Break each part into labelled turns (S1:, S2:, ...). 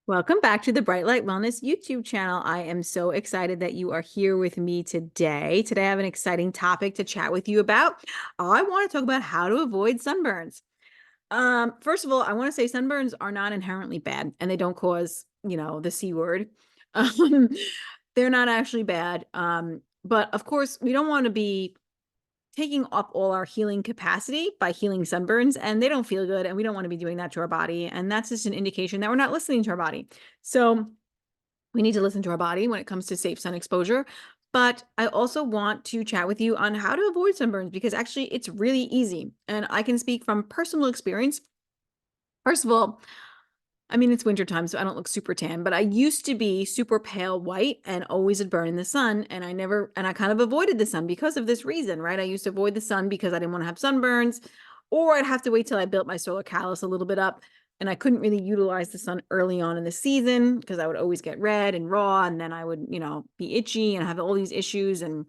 S1: Welcome back to the Bright Light Wellness YouTube channel. I am so excited that you are here with me today. Today, I have an exciting topic to chat with you about. I want to talk about how to avoid sunburns. First of all, I want to say sunburns are not inherently bad and they don't cause, the C word. Um, they're not actually bad. But of course, we don't want to be taking up all our healing capacity by healing sunburns, and they don't feel good, and we don't want to be doing that to our body, and that's just an indication that we're not listening to our body. So we need to listen to our body when it comes to safe sun exposure. But I also want to chat with you on how to avoid sunburns, because actually it's really easy, and I can speak from personal experience. First of all, I mean, it's wintertime, so I don't look super tan, but I used to be super pale white and always would burn in the sun. And I kind of avoided the sun because of this reason, right? I used to avoid the sun because I didn't want to have sunburns, or I'd have to wait till I built my solar callus a little bit up. And I couldn't really utilize the sun early on in the season because I would always get red and raw. And then I would, be itchy and have all these issues. And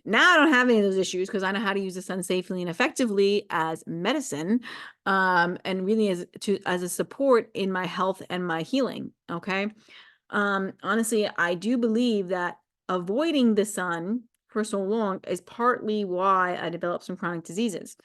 S1: now I don't have any of those issues because I know how to use the sun safely and effectively as medicine, and really as a support in my health and my healing. Okay. Honestly, I do believe that avoiding the sun for so long is partly why I developed some chronic diseases.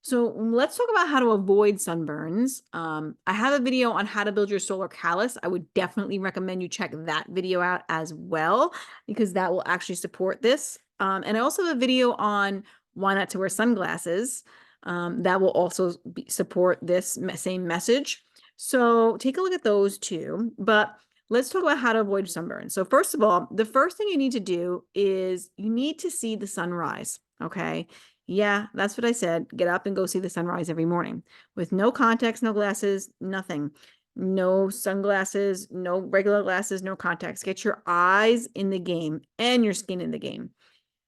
S1: So let's talk about how to avoid sunburns. I have a video on how to build your solar callus. I would definitely recommend you check that video out as well, because that will actually support this. And I also have a video on why not to wear sunglasses. That will also support this same message. So take a look at those two. But let's talk about how to avoid sunburn. So first of all, the first thing you need to do is you need to see the sunrise. Okay. Yeah, that's what I said. Get up and go see the sunrise every morning with no contacts, no glasses, nothing. No sunglasses, no regular glasses, no contacts. Get your eyes in the game and your skin in the game.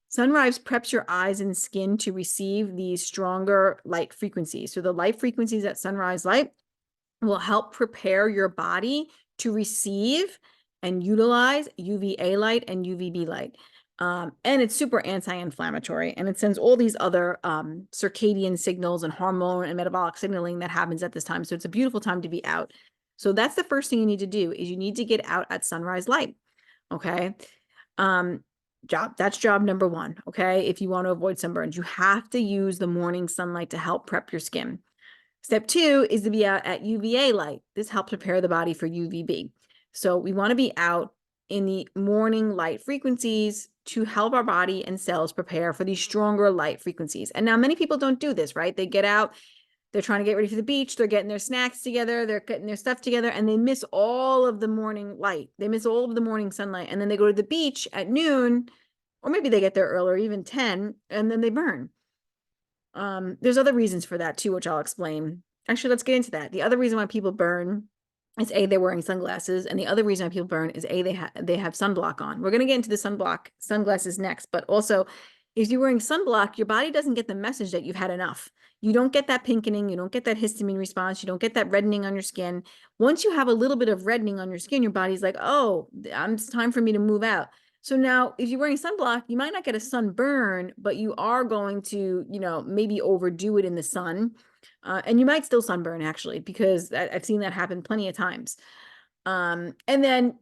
S1: Sunrise preps your eyes and skin to receive these stronger light frequencies. So the light frequencies at sunrise light will help prepare your body to receive and utilize UVA light and UVB light. And it's super anti-inflammatory, and it sends all these other circadian signals and hormone and metabolic signaling that happens at this time. So it's a beautiful time to be out. So that's the first thing you need to do is you need to get out at sunrise light. Okay. That's job number one. Okay. If you want to avoid sunburns, you have to use the morning sunlight to help prep your skin. Step two is to be out at UVA light. This helps prepare the body for UVB. So we want to be out in the morning light frequencies to help our body and cells prepare for these stronger light frequencies. And now many people don't do this, right? They get out, they're trying to get ready for the beach, they're getting their snacks together, they're getting their stuff together, and they miss all of the morning light. They miss all of the morning sunlight. And then they go to the beach at noon, or maybe they get there earlier, even 10, and then they burn. There's other reasons for that too, which I'll explain. Actually, let's get into that. The other reason why people burn is A, they're wearing sunglasses, and the other reason why people burn is A, they have sunblock on. We're gonna get into the sunglasses next, but also if you're wearing sunblock, your body doesn't get the message that you've had enough. You don't get that pinkening, you don't get that histamine response, you don't get that reddening on your skin. Once you have a little bit of reddening on your skin, your body's like, oh, it's time for me to move out. So now if you're wearing sunblock, you might not get a sunburn, but you are going to, maybe overdo it in the sun. And you might still sunburn actually, because I've seen that happen plenty of times. And then,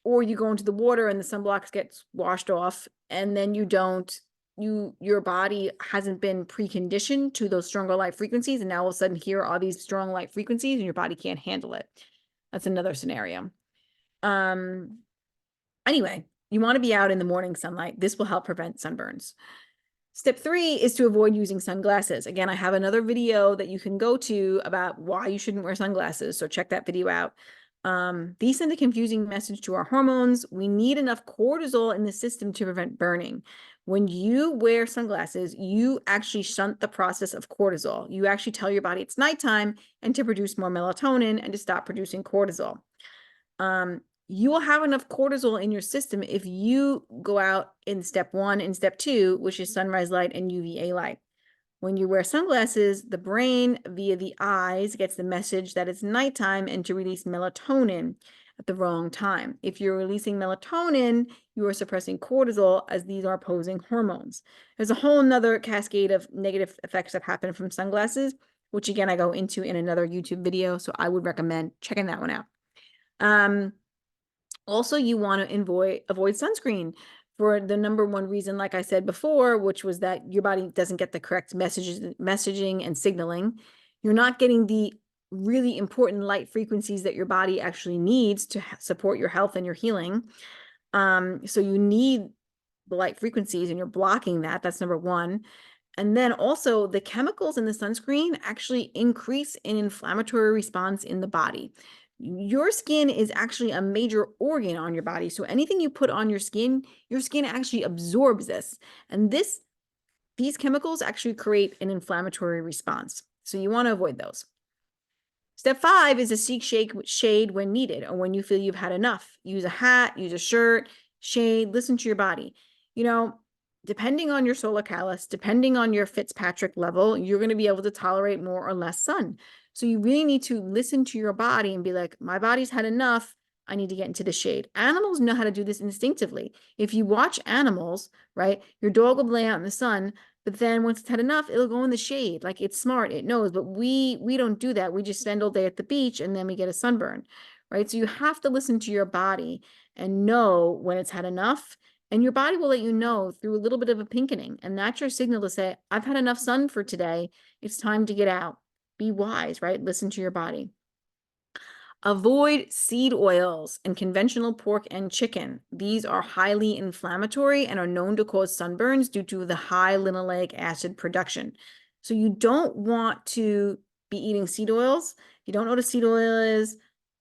S1: or you go into the water and the sunblock gets washed off, and then your body hasn't been preconditioned to those stronger light frequencies. And now all of a sudden here are these strong light frequencies and your body can't handle it. That's another scenario. Anyway, you want to be out in the morning sunlight. This will help prevent sunburns. Step three is to avoid using sunglasses. Again, I have another video that you can go to about why you shouldn't wear sunglasses. So check that video out. These send a confusing message to our hormones. We need enough cortisol in the system to prevent burning. When you wear sunglasses, you actually shunt the process of cortisol. You actually tell your body it's nighttime and to produce more melatonin and to stop producing cortisol. You will have enough cortisol in your system if you go out in step one and step two, which is sunrise light and UVA light. When you wear sunglasses, the brain via the eyes gets the message that it's nighttime and to release melatonin at the wrong time. If you're releasing melatonin, you are suppressing cortisol, as these are opposing hormones. There's a whole nother cascade of negative effects that happen from sunglasses, which again, I go into in another YouTube video. So I would recommend checking that one out. Also, you want to avoid sunscreen for the number one reason, like I said before, which was that your body doesn't get the correct messaging and signaling. You're not getting the really important light frequencies that your body actually needs to support your health and your healing. So you need the light frequencies and you're blocking that. That's number one. And then also the chemicals in the sunscreen actually increase an inflammatory response in the body. Your skin is actually a major organ on your body. So anything you put on your skin actually absorbs this. And these chemicals actually create an inflammatory response. So you want to avoid those. Step 5 is to seek shade when needed or when you feel you've had enough. Use a hat, use a shirt, shade, listen to your body. Depending on your solar callus, depending on your Fitzpatrick level, you're going to be able to tolerate more or less sun. So you really need to listen to your body and be like, my body's had enough. I need to get into the shade. Animals know how to do this instinctively. If you watch animals, right, your dog will lay out in the sun, but then once it's had enough, it'll go in the shade. Like it's smart, it knows, but we don't do that. We just spend all day at the beach and then we get a sunburn, right? So you have to listen to your body and know when it's had enough. And your body will let you know through a little bit of a pinkening. And that's your signal to say, I've had enough sun for today. It's time to get out. Be wise, right? Listen to your body. Avoid seed oils and conventional pork and chicken. These are highly inflammatory and are known to cause sunburns due to the high linoleic acid production. So you don't want to be eating seed oils. You don't know what a seed oil is.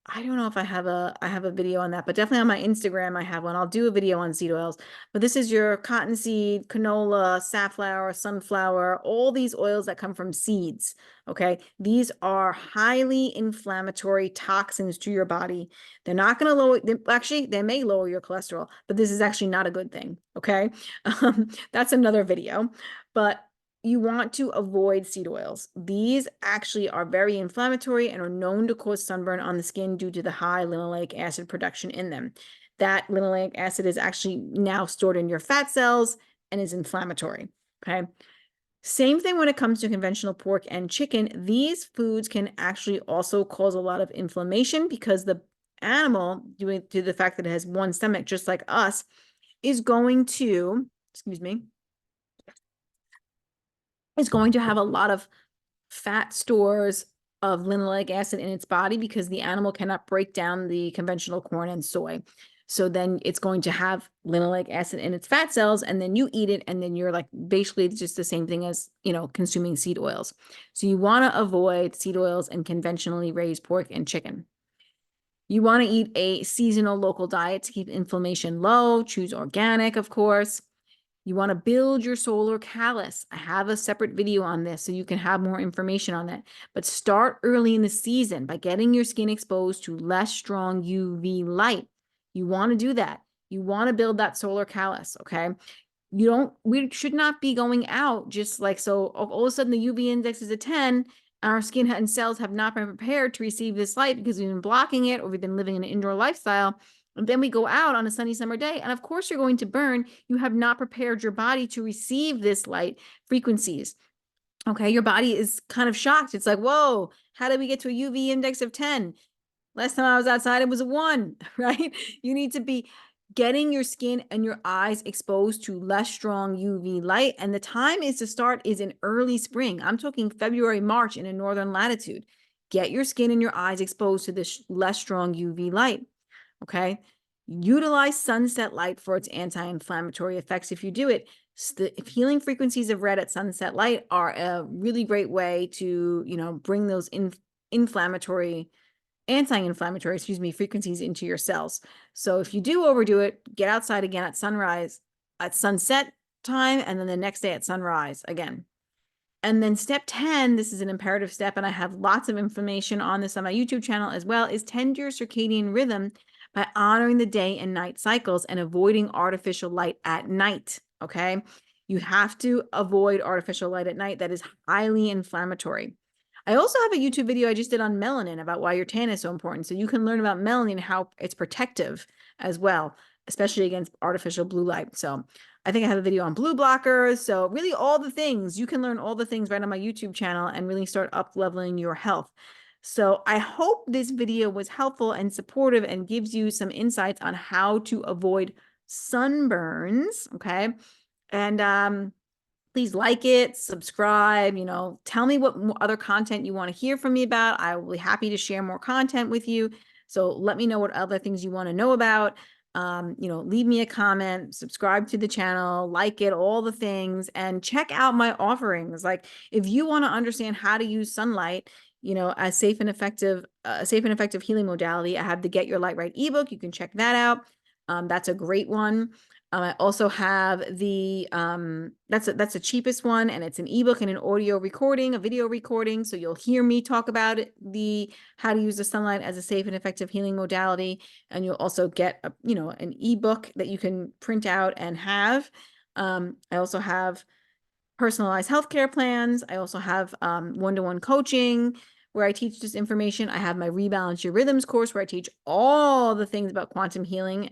S1: I don't know if I have a video on that, but definitely on my Instagram I have one. I'll do a video on seed oils. But this is your cottonseed, canola, safflower, sunflower, all these oils that come from seeds. Okay, these are highly inflammatory toxins to your body. They're not going to lower, actually, they may lower your cholesterol, but this is actually not a good thing. Okay, that's another video. But you want to avoid seed oils. These actually are very inflammatory and are known to cause sunburn on the skin due to the high linoleic acid production in them. That linoleic acid is actually now stored in your fat cells and is inflammatory. Okay. Same thing when it comes to conventional pork and chicken. These foods can actually also cause a lot of inflammation because the animal, due to the fact that it has one stomach, just like us, is going to, is going to have a lot of fat stores of linoleic acid in its body because the animal cannot break down the conventional corn and soy. So then it's going to have linoleic acid in its fat cells, and then you eat it, and then you're like basically just the same thing as, consuming seed oils. So you want to avoid seed oils and conventionally raised pork and chicken. You want to eat a seasonal local diet to keep inflammation low. Choose organic, of course. You want to build your solar callus. I have a separate video on this so you can have more information on that. But start early in the season by getting your skin exposed to less strong UV light. You want to do that. You want to build that solar callus, okay? We should not be going out just like so all of a sudden the UV index is a 10 and our skin and cells have not been prepared to receive this light because we've been blocking it or we've been living an indoor lifestyle. And then we go out on a sunny summer day, and of course you're going to burn. You have not prepared your body to receive this light frequencies. Okay, your body is kind of shocked. It's like, whoa, how did we get to a UV index of 10? Last time I was outside, it was a 1, right? You need to be getting your skin and your eyes exposed to less strong UV light. And the time is to start is in early spring. I'm talking February, March in a northern latitude. Get your skin and your eyes exposed to this less strong UV light. Okay. Utilize sunset light for its anti-inflammatory effects. If you do it, healing frequencies of red at sunset light are a really great way to, bring those anti-inflammatory, frequencies into your cells. So if you do overdo it, get outside again at sunrise, at sunset time, and then the next day at sunrise again. And then step 10, this is an imperative step, and I have lots of information on this on my YouTube channel as well, is tend your circadian rhythm by honoring the day and night cycles and avoiding artificial light at night, okay? You have to avoid artificial light at night. That is highly inflammatory. I also have a YouTube video I just did on melanin about why your tan is so important. So you can learn about melanin and how it's protective as well, especially against artificial blue light. So I think I have a video on blue blockers. So really all the things, you can learn all the things right on my YouTube channel and really start up leveling your health. So I hope this video was helpful and supportive and gives you some insights on how to avoid sunburns. Okay. And please like it, subscribe, tell me what other content you want to hear from me about. I will be happy to share more content with you. So let me know what other things you want to know about. Leave me a comment, subscribe to the channel, like it, all the things, and check out my offerings. Like if you want to understand how to use sunlight, as a safe and effective healing modality, I have the Get Your Light Right ebook. You can check that out. That's a great one. I also have the that's the cheapest one, and it's an ebook and an audio recording, a video recording. So you'll hear me talk about the how to use the sunlight as a safe and effective healing modality, and you'll also get an ebook that you can print out and have. I also have personalized healthcare plans. I also have one-to-one coaching where I teach this information. I have my Rebalance Your Rhythms course where I teach all the things about quantum healing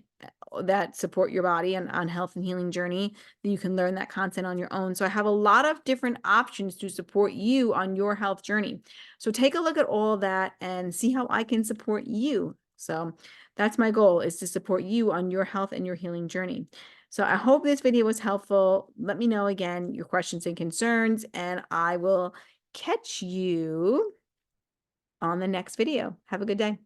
S1: that support your body and on health and healing journey, that you can learn that content on your own. So I have a lot of different options to support you on your health journey. So take a look at all of that and see how I can support you. So that's my goal, is to support you on your health and your healing journey. So I hope this video was helpful. Let me know again your questions and concerns, and I will catch you on the next video. Have a good day.